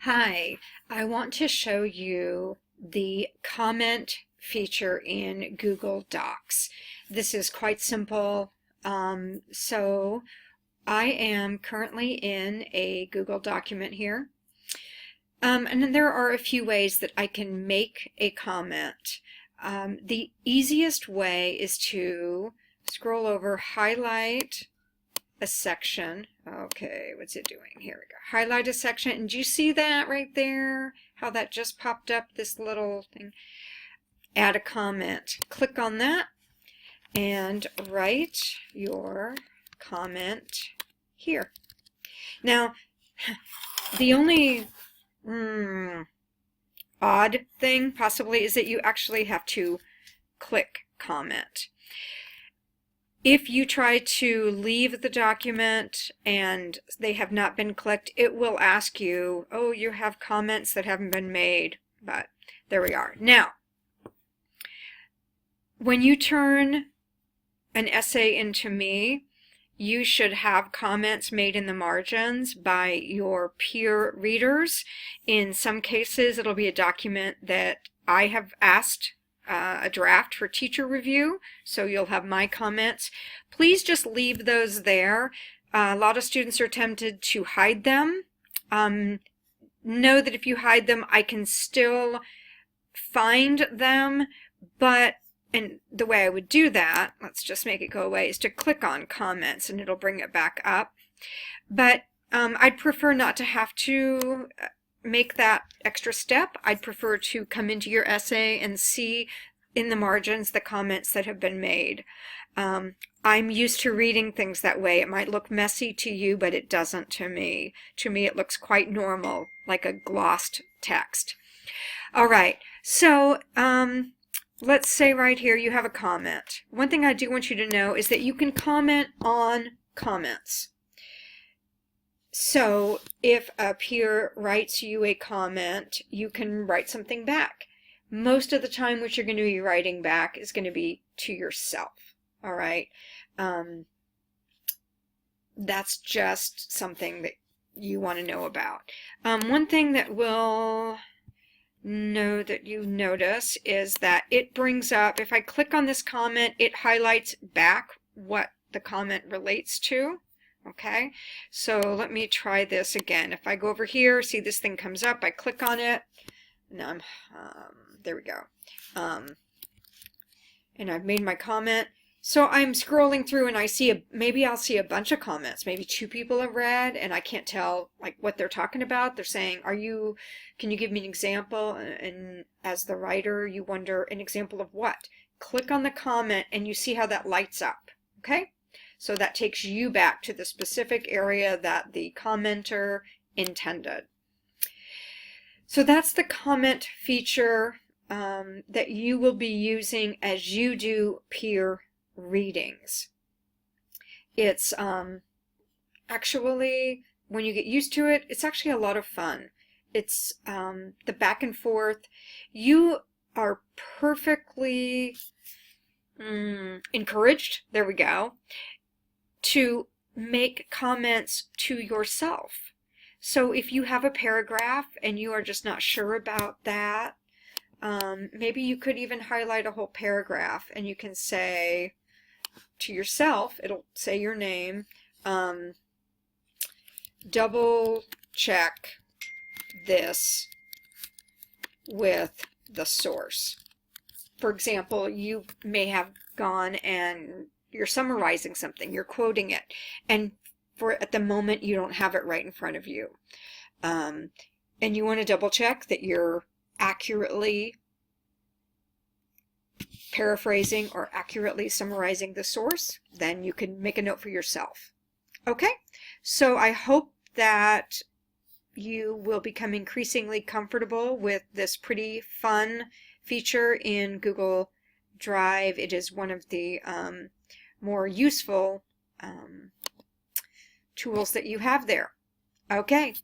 Hi, I want to show you the comment feature in Google Docs. This is quite simple. So I am currently in a Google document here. And then there are a few ways that I can make a comment. The easiest way is to scroll over, highlight a section. Okay, what's it doing? Here we go. Highlight a section. And do you see that right there? How that just popped up, this little thing? Add a comment. Click on that and write your comment here. Now, the only odd thing possibly is that you actually have to click comment. If you try to leave the document and they have not been clicked, it will ask you, oh, you have comments that haven't been made, but there we are. Now, when you turn an essay into me, you should have comments made in the margins by your peer readers. In some cases, it'll be a document that I have asked a draft for teacher review, so you'll have my comments. Please just leave those there. A lot of students are tempted to hide them. Know that if you hide them, I can still find them, and the way I would do that, let's just make it go away, is to click on comments and it'll bring it back up. But I'd prefer not to have to make that extra step. I'd prefer to come into your essay and see in the margins the comments that have been made. I'm used to reading things that way. It might look messy to you, but it doesn't to me. To me, it looks quite normal, like a glossed text. All right, so let's say right here you have a comment. One thing I do want you to know is that you can comment on comments. So if a peer writes you a comment, you can write something back. Most of the time what you're going to be writing back is going to be to yourself. All right. That's just something that you want to know about. One thing that will know that you notice is that it brings up, if I click on this comment, it highlights back what the comment relates to. Okay, so let me try this again. If I go over here, see this thing comes up, I click on it, and there we go. And I've made my comment. So I'm scrolling through and I see maybe I'll see a bunch of comments. Maybe two people have read and I can't tell like what they're talking about. They're saying, can you give me an example? And as the writer, you wonder, an example of what? Click on the comment and you see how that lights up. Okay? So that takes you back to the specific area that the commenter intended. So that's the comment feature that you will be using as you do peer readings. It's actually, when you get used to it, it's actually a lot of fun. It's the back and forth. You are perfectly encouraged, there we go, to make comments to yourself. So if you have a paragraph and you are just not sure about that, maybe you could even highlight a whole paragraph and you can say to yourself, it'll say your name, double check this with the source. For example, you may have gone and you're summarizing something, you're quoting it, and at the moment you don't have it right in front of you. And you want to double check that you're accurately paraphrasing or accurately summarizing the source, then you can make a note for yourself. Okay, so I hope that you will become increasingly comfortable with this pretty fun feature in Google Drive. It is one of the more useful tools that you have there. Okay,